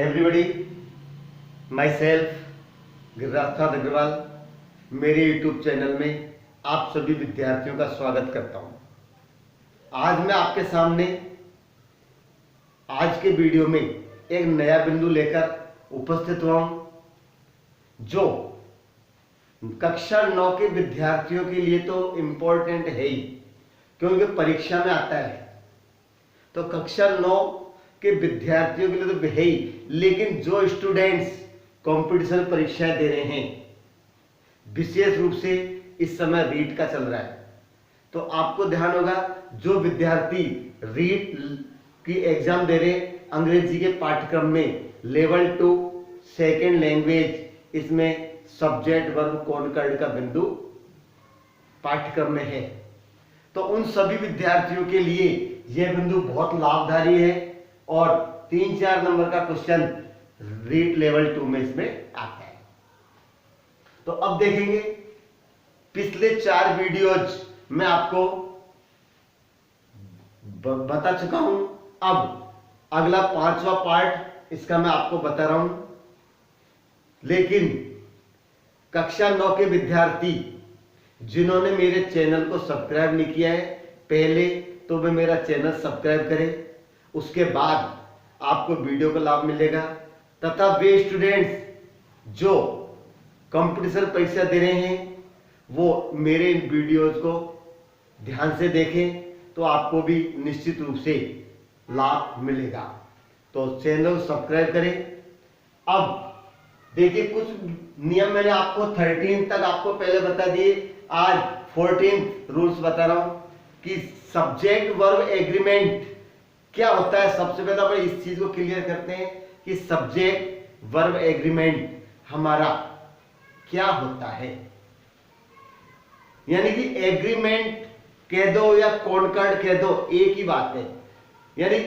everybody, myself Giriraj Agarwal मेरे YouTube channel में आप सभी विद्यार्थियों का स्वागत करता हूं। आज मैं आपके सामने आज के वीडियो में एक नया बिंदु लेकर उपस्थित हुआ हूं, जो कक्षा 9 के विद्यार्थियों के लिए तो इम्पोर्टेंट है ही, क्योंकि परीक्षा में आता है। तो कक्षा 9 के विद्यार्थियों के लिए तो है ही, लेकिन जो स्टूडेंट्स कंपटीशन परीक्षाएं दे रहे हैं, विशेष रूप से इस समय रीट का चल रहा है, तो आपको ध्यान होगा जो विद्यार्थी रीट की एग्जाम दे रहे अंग्रेजी के पाठ्यक्रम में लेवल 2 सेकेंड लैंग्वेज, इसमें सब्जेक्ट वर्ब कॉनकॉर्ड का बिंदु पाठ्यक्रम में है, तो उन सभी विद्यार्थियों के लिए यह बिंदु बहुत लाभकारी है और 3-4 नंबर का क्वेश्चन रीट लेवल 2 में इसमें आता है। तो अब देखेंगे, पिछले 4 वीडियोज मैं आपको बता चुका हूं, अब अगला 5वां पार्ट इसका मैं आपको बता रहा हूं। लेकिन कक्षा 9 के विद्यार्थी जिन्होंने मेरे चैनल को सब्सक्राइब नहीं किया है, पहले तो वे मेरा चैनल सब्सक्राइब करें, उसके बाद आपको वीडियो का लाभ मिलेगा। तथा वे स्टूडेंट्स जो कंपटीशन परीक्षा दे रहे हैं वो मेरे इन वीडियोज को ध्यान से देखें, तो आपको भी निश्चित रूप से लाभ मिलेगा। तो चैनल को सब्सक्राइब करें। अब देखिए, कुछ नियम मैंने आपको 13 तक आपको पहले बता दिए, आज 14 रूल्स बता रहा हूं कि सब्जेक्ट वर्ब एग्रीमेंट क्या होता है। सबसे पहले अपन इस चीज को क्लियर करते हैं कि सब्जेक्ट वर्ब एग्रीमेंट हमारा क्या होता है। यानी कि एग्रीमेंट कह दो या कॉनकॉर्ड कह दो, एक ही बात है। यानी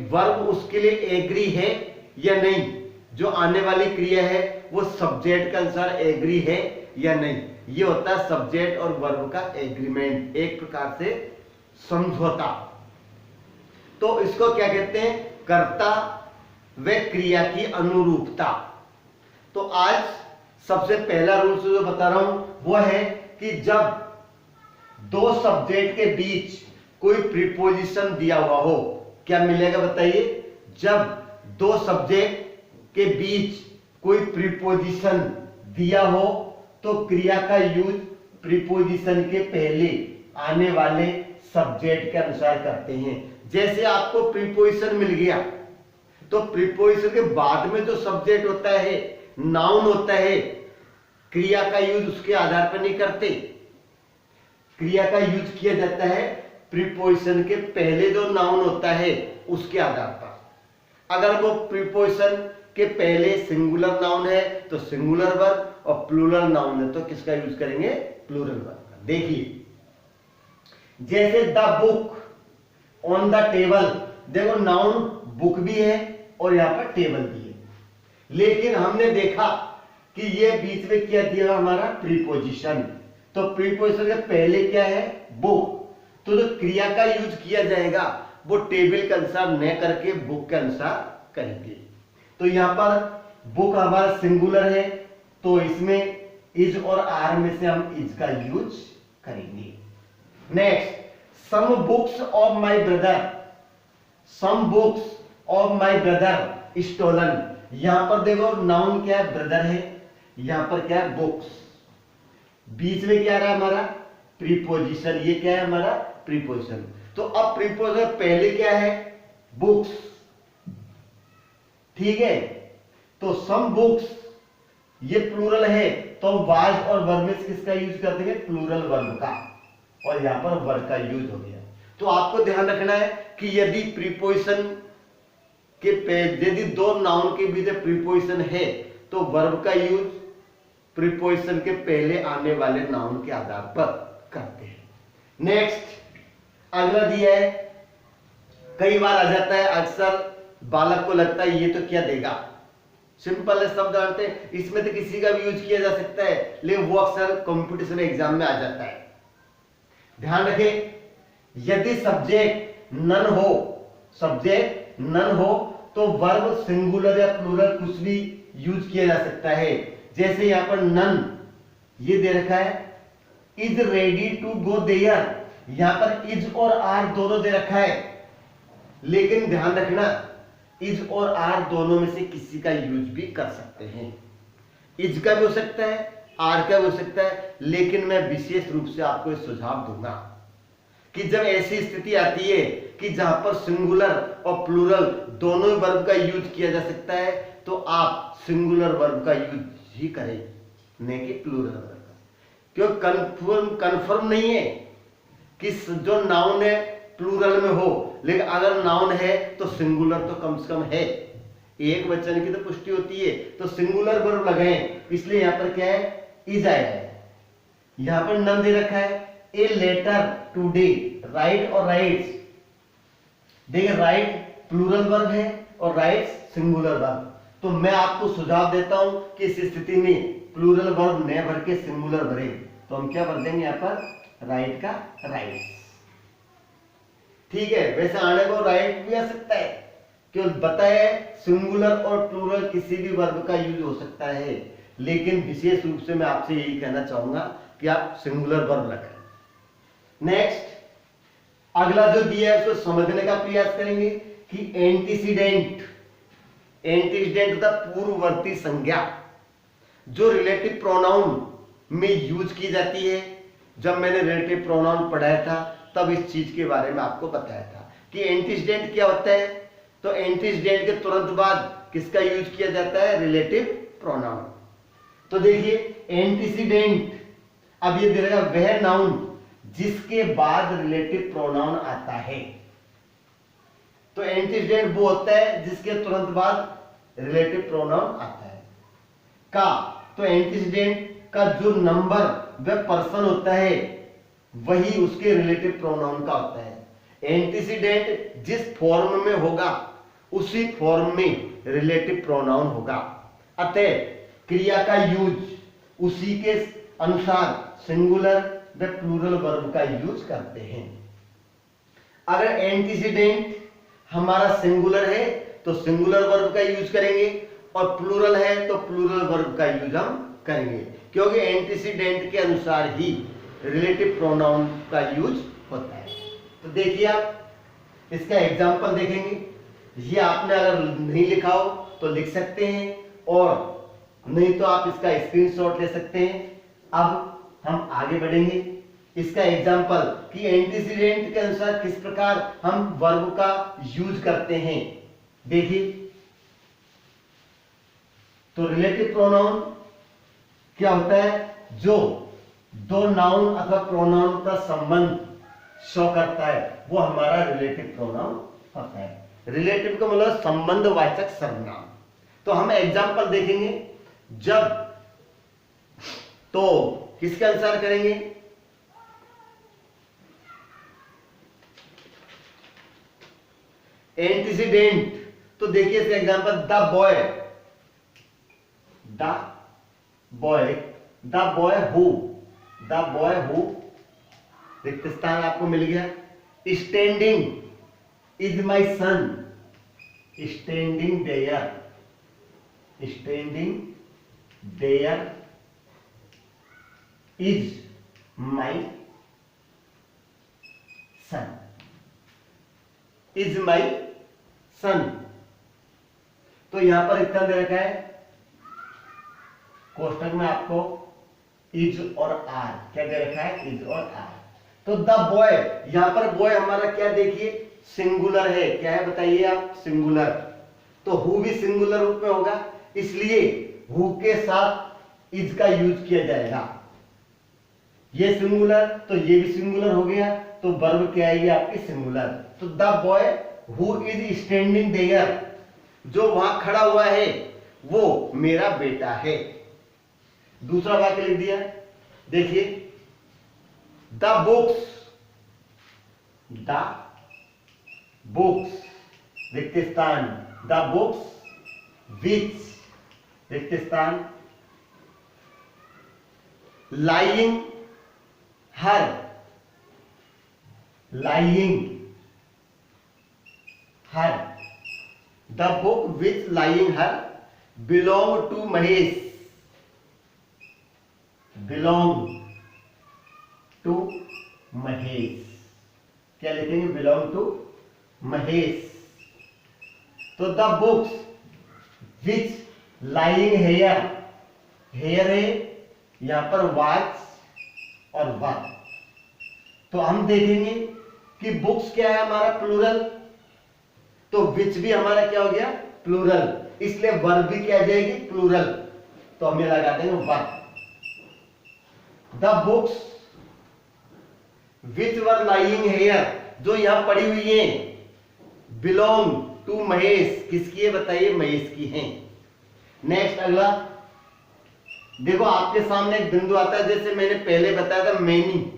वर्ब उसके लिए एग्री है या नहीं, जो आने वाली क्रिया है वो सब्जेक्ट के अनुसार एग्री है या नहीं, ये होता है सब्जेक्ट और वर्ब का एग्रीमेंट, एक प्रकार से समझौता। तो इसको क्या कहते हैं, कर्ता व क्रिया की अनुरूपता। तो आज सबसे पहला रूल जो बता रहा हूं वो है कि जब दो सब्जेक्ट के बीच कोई प्रीपोजिशन दिया हुआ हो, क्या मिलेगा बताइए। जब दो सब्जेक्ट के बीच कोई प्रीपोजिशन दिया हो तो क्रिया का यूज प्रीपोजिशन के पहले आने वाले सब्जेक्ट के अनुसार करते हैं। जैसे आपको प्रीपोजिशन मिल गया, तो प्रीपोजिशन के बाद में जो सब्जेक्ट होता है, नाउन होता है, क्रिया का यूज उसके आधार पर नहीं करते। क्रिया का यूज किया जाता है प्रीपोजिशन के पहले जो नाउन होता है उसके आधार पर। अगर वो प्रीपोजिशन के पहले सिंगुलर नाउन है तो सिंगुलर वर्ब, और प्लूरल नाउन है तो किसका यूज करेंगे, प्लूरल वर्ब का। देखिए, जैसे the book on the table, देखो नाउन बुक भी है और यहां पर टेबल भी है, लेकिन हमने देखा कि ये बीच में क्या दिया हमारा प्रीपोजिशन, तो प्रीपोजिशन के पहले क्या है, बुक, तो जो क्रिया का यूज किया जाएगा वो टेबल के अनुसार न करके बुक के अनुसार करेंगे। तो यहां पर बुक हमारा सिंगुलर है, तो इसमें इज और आर में से हम इज का यूज करेंगे। Next, some books of my brother, some books of my brother stolen. यहां पर देखो नाउन क्या है, ब्रदर है, यहां पर क्या है, बुक्स, बीच में क्या रहा हमारा प्रीपोजिशन, ये क्या है हमारा प्रीपोजिशन। तो अब प्रीपोजिशन पहले क्या है, बुक्स, ठीक है। तो सम बुक्स ये प्लूरल है, तो वाज और वर्ब में किसका यूज कर देंगे, प्लूरल वर्ब का, और यहां पर वर्ब का यूज हो गया। तो आपको ध्यान रखना है कि यदि प्रीपोजिशन के यदि दो नाउन के बीच प्रीपोजिशन है तो वर्ब का यूज प्रीपोजिशन के पहले आने वाले नाउन के आधार पर करते हैं। नेक्स्ट, अगला दिया है, कई बार आ जाता है, अक्सर बालक को लगता है ये तो क्या देगा, सिंपल है, सब जानते हैं, इसमें तो किसी का भी यूज किया जा सकता है, लेकिन वो अक्सर कंपटीशन एग्जाम में आ जाता है। ध्यान रखें, यदि सब्जेक्ट नन हो, सब्जेक्ट नन हो तो वर्ब सिंगुलर या प्लूरल कुछ भी यूज किया जा सकता है। जैसे यहां पर नन ये दे रखा है, is ready to go there, यहां पर इज और आर दोनों दे रखा है, लेकिन ध्यान रखना इज और आर दोनों में से किसी का यूज भी कर सकते हैं। इज का भी हो सकता है, आर का भी हो सकता है, लेकिन मैं विशेष रूप से आपको एक सुझाव दूंगा कि जब ऐसी स्थिति आती है कि जहां पर सिंगुलर और प्लूरल दोनों वर्ब का यूज किया जा सकता है, तो आप सिंगुलर वर्ब का यूज ही करें, न कि प्लूरल वर्ब का। क्यों कंफर्म नहीं है कि जो नाउन है प्लूरल में हो, लेकिन अगर नाउन है तो सिंगुलर तो कम से कम है, एक वचन की तो पुष्टि होती है, तो सिंगुलर वर्ब लगाएं, इसलिए यहां पर क्या है, इज आया है। यहां पर नन दे रखा है, ए लेटर टुडे, राइट और राइट्स, देखिए राइट प्लूरल वर्ब है और राइट्स सिंगुलर वर्ब। तो मैं आपको सुझाव देता हूं कि इस स्थिति में प्लूरल वर्ब न भर के सिंगुलर भरे, तो हम क्या भर देंगे यहां पर, राइट का राइट्स। ठीक है, वैसे आने को राइट भी आ सकता है, क्यों बताया सिंगुलर और प्लूरल किसी भी वर्ब का यूज हो सकता है, लेकिन विशेष रूप से मैं आपसे यही कहना चाहूंगा कि आप सिंगुलर वर्ब लगाएं। नेक्स्ट अगला जो दिया है उसको समझने का प्रयास करेंगे कि एंटीसीडेंट, एंटीसीडेंट तथा पूर्ववर्ती संज्ञा जो रिलेटिव प्रोनाउन में यूज की जाती है। जब मैंने रिलेटिव प्रोनाउन पढ़ाया था तब इस चीज के बारे में आपको बताया था कि एंटीसीडेंट क्या होता है। तो एंटीसीडेंट के तुरंत बाद किसका यूज किया जाता है, रिलेटिव प्रोनाउन। तो देखिए एंटीसीडेंट, अब ये दे रहा है वह नाउन जिसके बाद रिलेटिव प्रोनाउन आता है। तो एंटीसीडेंट वो होता है जिसके तुरंत बाद रिलेटिव प्रोनाउन आता है। का, तो एंटीसीडेंट का जो नंबर वह पर्सन होता है वही उसके रिलेटिव प्रोनाउन का होता है। एंटीसीडेंट जिस फॉर्म में होगा उसी फॉर्म में रिलेटिव प्रोनाउन होगा। अतः क्रिया का यूज उसी के अनुसार सिंगुलर व प्लूरल वर्ब का यूज करते हैं। अगर एंटीसीडेंट हमारा सिंगुलर है तो सिंगुलर वर्ब का यूज करेंगे, और प्लूरल है तो प्लूरल वर्ब का यूज हम करेंगे, क्योंकि एंटीसीडेंट के अनुसार ही रिलेटिव प्रोनाउन का यूज होता है। तो देखिए आप इसका एग्जांपल देखेंगे, ये आपने अगर नहीं लिखा हो तो लिख सकते हैं, और नहीं तो आप इसका स्क्रीनशॉट ले सकते हैं। अब हम आगे बढ़ेंगे, इसका एग्जांपल कि एंटीसीडेंट के अनुसार किस प्रकार हम वर्ब का यूज करते हैं। देखिए तो रिलेटिव प्रोनाउन क्या होता है, जो दो नाउन अथवा प्रोनाउन का संबंध शो करता है वो हमारा रिलेटिव प्रोनाउन होता है। रिलेटिव का मतलब संबंधवाचक सर्वनाम। तो हम एग्जांपल देखेंगे, जब तो किसके अनुसार करेंगे, एंटीसीडेंट। तो देखिए इसका example the boy, the boy, the boy who, the boy who, रिक्त स्थान आपको मिल गया। Standing is my son, standing there, standing there is my son, is my son. तो यहां पर इतना दे रखा है कोष्टक में आपको इज और आर, क्या दे रखा है, इज और आर। तो द बॉय, यहां पर बॉय हमारा क्या देखिए सिंगुलर है, क्या है बताइए आप, सिंगुलर। तो हु भी सिंगुलर रूप में होगा, इसलिए हु के साथ इज का यूज किया जाएगा। ये सिंगुलर तो ये भी सिंगुलर हो गया, तो वर्ब क्या आएगी आपकी, सिंगुलर। तो the boy who is standing there, जो वहां खड़ा हुआ है वो मेरा बेटा है। दूसरा वाक्य लिख दिया, देखिए द बुक्स, द बुक्स रिक्त स्थान, द बुक्स विच रिक्त स्थान, lying here, lying here, the book which lying here belong to Mahesh, belong to Mahesh, क्या लिखेंगे, बिलोंग टू महेश। तो the books which lying here, here है यहां पर वाच और वर, तो हम देखेंगे कि बुक्स क्या है हमारा प्लूरल, तो विच भी हमारा क्या हो गया प्लूरल, इसलिए वर्ब भी क्या आ जाएगी प्लूरल, तो हम ये लगा देंगे verb. The books which were lying here, जो यहां पड़ी हुई है, बिलोंग टू महेश, किसकी है बताइए, महेश की है। नेक्स्ट अगला देखो, आपके सामने एक बिंदु आता है, जैसे मैंने पहले बताया था मैनी,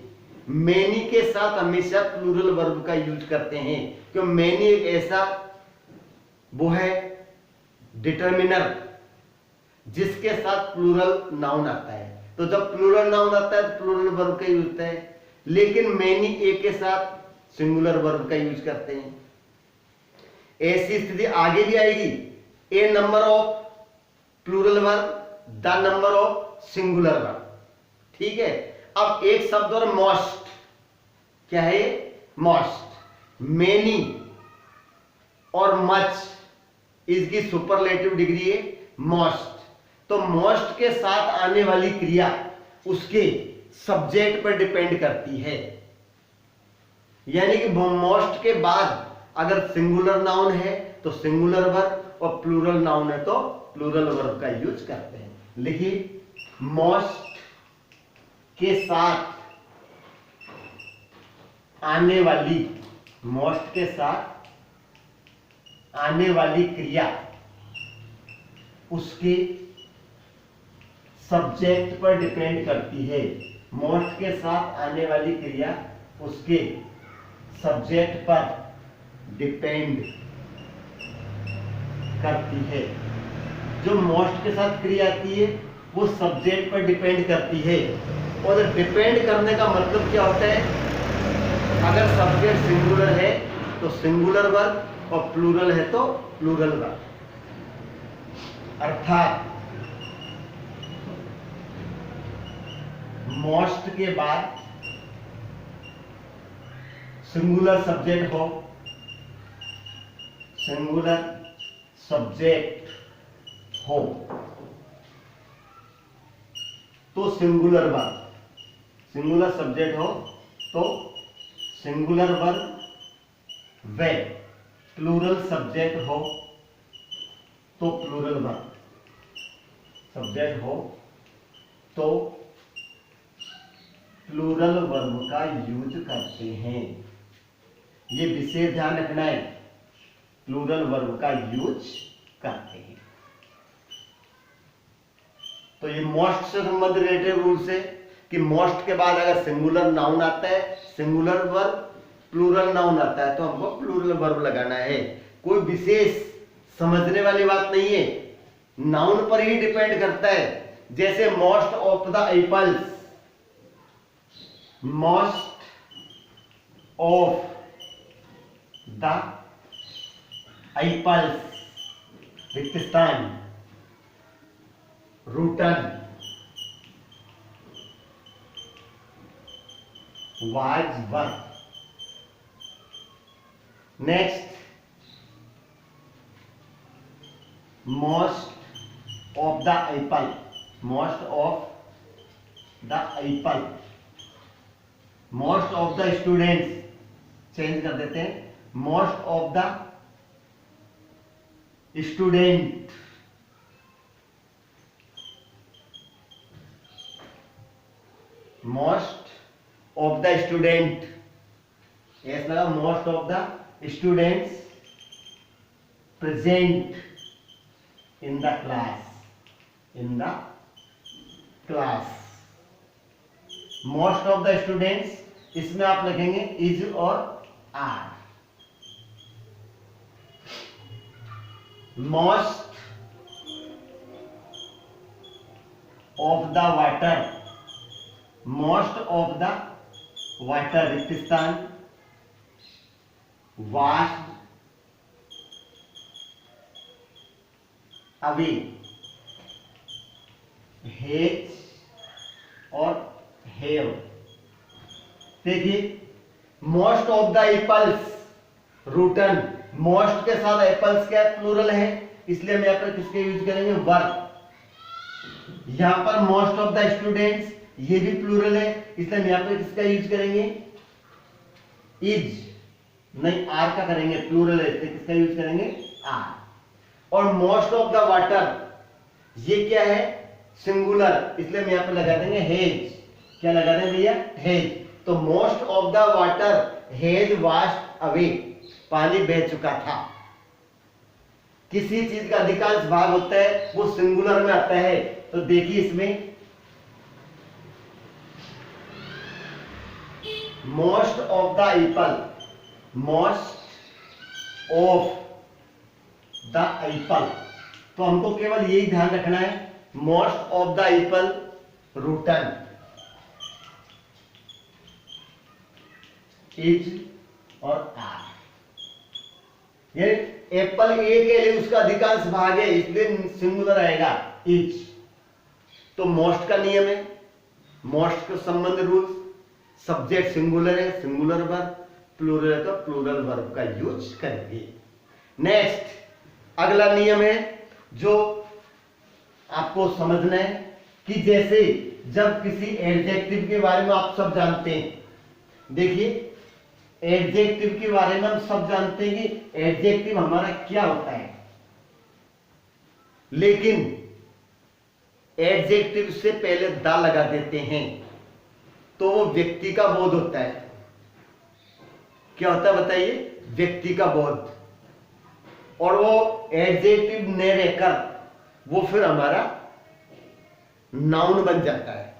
मैनी के साथ हमेशा प्लूरल वर्ब का यूज करते हैं, क्योंकि मैनी एक ऐसा वो है डिटर्मिनर जिसके साथ प्लूरल नाउन आता है, तो जब प्लूरल नाउन आता है तो प्लूरल वर्ब का यूज होता है, लेकिन मैनी ए के साथ सिंगुलर वर्ब का यूज करते हैं। ऐसी स्थिति आगे भी आएगी, a number of plural verb, the number of singular verb, ठीक है। अब एक शब्द और मोस्ट, क्या है मोस्ट, मेनी और मच इसकी सुपरलेटिव डिग्री है मोस्ट, तो मोस्ट के साथ आने वाली क्रिया उसके सब्जेक्ट पर डिपेंड करती है, यानी कि मोस्ट के बाद अगर सिंगुलर नाउन है तो सिंगुलर वर्ब और प्लूरल नाउन है तो प्लूरल वर्ब का यूज करते हैं। लिखिए, मोस्ट के साथ आने वाली, मोस्ट के साथ आने वाली क्रिया उसके सब्जेक्ट पर डिपेंड करती है, मोस्ट के साथ आने वाली क्रिया उसके सब्जेक्ट पर डिपेंड करती है। जो मोस्ट के साथ क्रिया आती है वो सब्जेक्ट पर डिपेंड करती है, और डिपेंड करने का मतलब क्या होता है, अगर सब्जेक्ट सिंगुलर है तो सिंगुलर वर्ब और प्लूरल है तो प्लूरल वर्ब, अर्थात मोस्ट के बाद सिंगुलर सब्जेक्ट हो, सिंगुलर सब्जेक्ट हो तो सिंगुलर वर्ब, सिंगुलर सब्जेक्ट हो तो सिंगुलर वर्ब, वे प्लूरल सब्जेक्ट हो तो प्लूरल वर्ब, सब्जेक्ट हो तो प्लूरल वर्ब का यूज करते हैं। ये विशेष ध्यान रखना है, प्लूरल वर्ब का यूज करते हैं। तो ये मोस्ट से संबंधित रिलेटेड रूल्स है कि मोस्ट के बाद अगर सिंगुलर नाउन आता है, सिंगुलर वर्ब, प्लूरल नाउन आता है तो हमको प्लूरल वर्ब लगाना है। कोई विशेष समझने वाली बात नहीं है, नाउन पर ही डिपेंड करता है। जैसे most of the apples, most of the apples रिक्तस्थान rotten was verb. Next, most of the apple, most of the apple, most of the students change कर देते हैं, most of the student, most of the student, ऐसा लगा, most of the students present in the class, in the class. Most of the students, इसमें आप लिखेंगे is और are. Most of the water, most of the water रिक्तस्थान washed away, has और have. देखिए most of the apples rotten, most के साथ apples क्या प्लूरल है, इसलिए हम यहाँ पर किसके यूज करेंगे, वर। यहां पर मोस्ट ऑफ द स्टूडेंट्स, ये भी प्लूरल है, इसलिए हम यहाँ पर किसका यूज करेंगे, इज नहीं, आर का करेंगे, प्लूरल है इसलिए किसका यूज करेंगे, आर। और मोस्ट ऑफ द वाटर, ये क्या है, सिंगुलर, इसलिए हम यहाँ पर लगा देंगे हेज। क्या लगा देंगे भैया, हेज। तो most of the water hedge washed away, पानी बह चुका था। किसी चीज का अधिकांश भाग होता है वो सिंगुलर में आता है, तो देखिए इसमें most of the apple, most of the Apple, तो हमको केवल यही ध्यान रखना है, most of the Apple routine is और आर। ये एप्पल ए के लिए उसका अधिकांश भाग है, इसलिए सिंगुलर आएगा इज। तो मोस्ट का नियम है, मोस्ट का संबंध रूल्स, सब्जेक्ट सिंगुलर है, सिंगुलर वर्ब, प्लूरल है तो प्लूरल वर्ब का यूज करेंगे। नेक्स्ट अगला नियम है जो आपको समझना है कि जैसे जब किसी एडजेक्टिव के बारे में आप सब जानते हैं, देखिए एडजेक्टिव के बारे में हम सब जानते हैं कि एडजेक्टिव हमारा क्या होता है, लेकिन एडजेक्टिव से पहले दा लगा देते हैं तो वो व्यक्ति का बोध होता है। क्या होता है बताइए, व्यक्ति का बोध। और वो एडजेक्टिव ने रहकर वो फिर हमारा नाउन बन जाता है।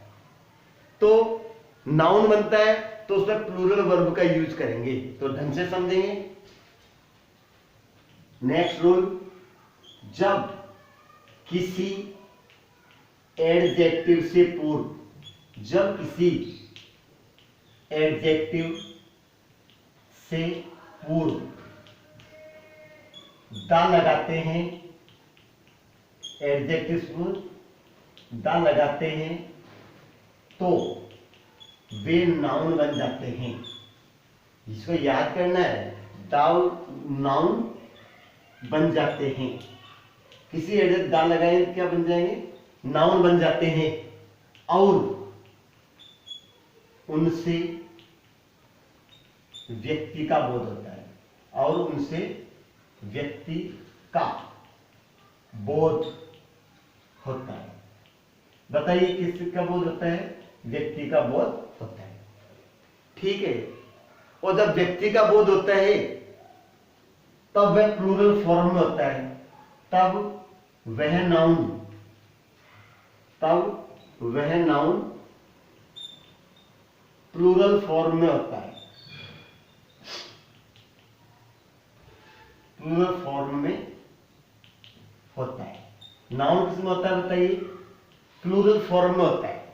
तो नाउन बनता है तो उसमें प्लूरल वर्ब का यूज करेंगे, तो ढंग से समझेंगे। नेक्स्ट रूल, जब किसी एडजेक्टिव से पूर्व, जब किसी एडजेक्टिव से पूर्व दा लगाते हैं, एडजेक्टिव से पूर्व दा लगाते हैं तो वे नाउन बन जाते हैं। इसको याद करना है, नाउन बन जाते हैं। किसी एडजेक्टिव दा लगाएंगे तो क्या बन जाएंगे, नाउन बन जाते हैं। और उनसे व्यक्ति का बोध होता है, और उनसे व्यक्ति का बोध होता है। बताइए किसका बोध होता है, व्यक्ति का बोध होता है। ठीक है, और जब व्यक्ति का बोध होता है तब वह प्लूरल फॉर्म में होता है, तब वह नाउन प्लूरल फॉर्म में होता है, प्लूरल फॉर्म में होता है। नाउन किसमें होता है बताइए, प्लूरल फॉर्म में होता है।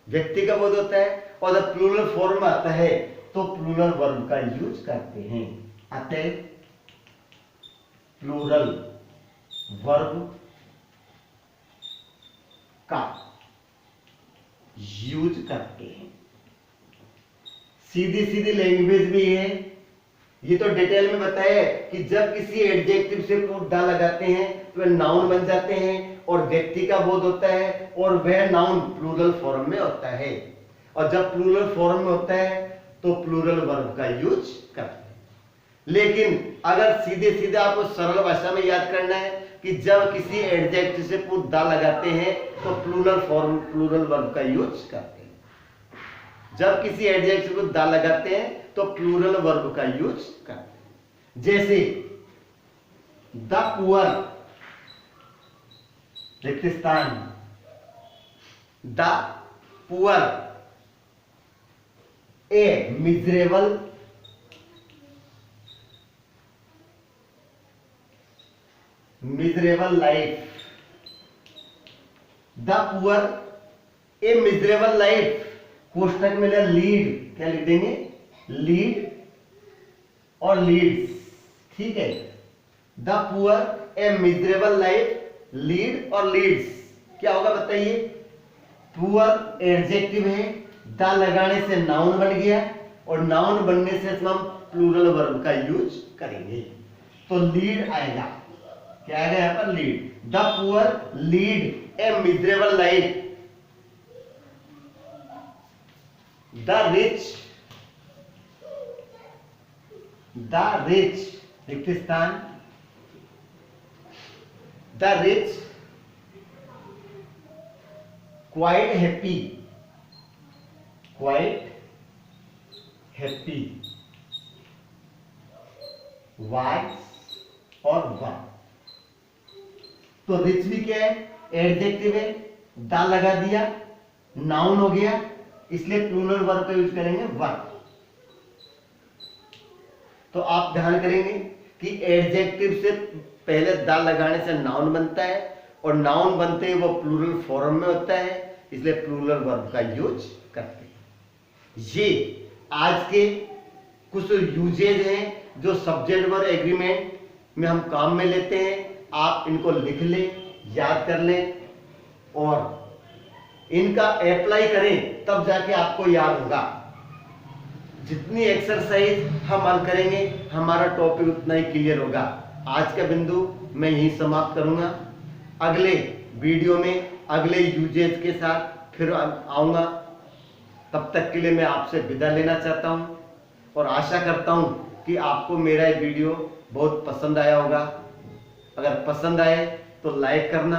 व्यक्ति का बोध होता है और जब प्लूरल फॉर्म में आता है तो प्लूरल वर्ब का यूज करते हैं। अतः प्लूरल वर्ब का यूज करते हैं। सीधी सीधी लैंग्वेज भी है, ये तो डिटेल में बताया कि जब किसी एडजेक्टिव से दा लगाते हैं तो वह नाउन बन जाते हैं और व्यक्ति का बोध होता है, और वह नाउन प्लूरल फॉर्म में होता है। और जब प्लूरल फॉर्म में होता है तो प्लूरल वर्ब का यूज करते हैं। लेकिन अगर सीधे सीधे आपको सरल भाषा में याद करना है कि जब किसी एडजेक्टिव से दा लगाते हैं तो प्लूरल फॉर्म, प्लूरल वर्ब का यूज करते हैं। जब किसी एडजेक्टिव को दा लगाते हैं तो प्लूरल वर्ब का यूज करते हैं। जैसे द पुअर, रेगिस्तान, the poor a miserable life, the poor a miserable life, कोष्टक में लीड, क्या लिख देंगे, लीड और लीड्स। ठीक है, the poor a miserable life lead और लीड्स, क्या होगा बताइए? पुअर एडजेक्टिव है, द लगाने से नाउन बन गया और नाउन बनने से हम प्लूरल वर्ब का यूज करेंगे, तो लीड आएगा। क्या आएगा यहां पर? Lead. The poor lead A miserable life, the rich रिक्त स्थान, the rich quite happy was और वन। तो रिच भी क्या है? एडजेक्टिव है, द लगा दिया, नाउन हो गया, इसलिए प्लूरल वर्ब का यूज करेंगे वन। तो आप ध्यान करेंगे कि एडजेक्टिव से पहले द लगाने से नाउन बनता है और नाउन बनते ही वो प्लूरल फॉर्म में होता है, इसलिए प्लूरल वर्ब का यूज करते हैं। ये आज के कुछ यूजेज हैं जो सब्जेक्ट वर्ब एग्रीमेंट में हम काम में लेते हैं। आप इनको लिख लें, याद कर लें और इनका अप्लाई करें, तब जाके आपको याद होगा। जितनी एक्सरसाइज हम हल करेंगे हमारा टॉपिक उतना ही क्लियर होगा। आज का बिंदु मैं यहीं समाप्त करूंगा। अगले वीडियो में अगले यूजेज के साथ फिर आऊंगा। तब तक के लिए मैं आपसे विदा लेना चाहता हूं और आशा करता हूं कि आपको मेरा ये वीडियो बहुत पसंद आया होगा। अगर पसंद आए तो लाइक करना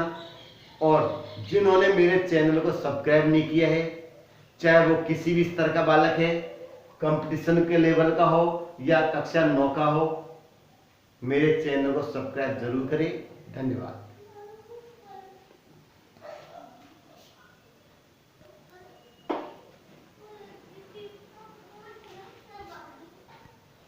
और जिन्होंने मेरे चैनल को सब्सक्राइब नहीं किया है, चाहे वो किसी भी स्तर का बालक है, कंपटीशन के लेवल का हो या कक्षा 9 का हो, मेरे चैनल को सब्सक्राइब जरूर करें। धन्यवाद।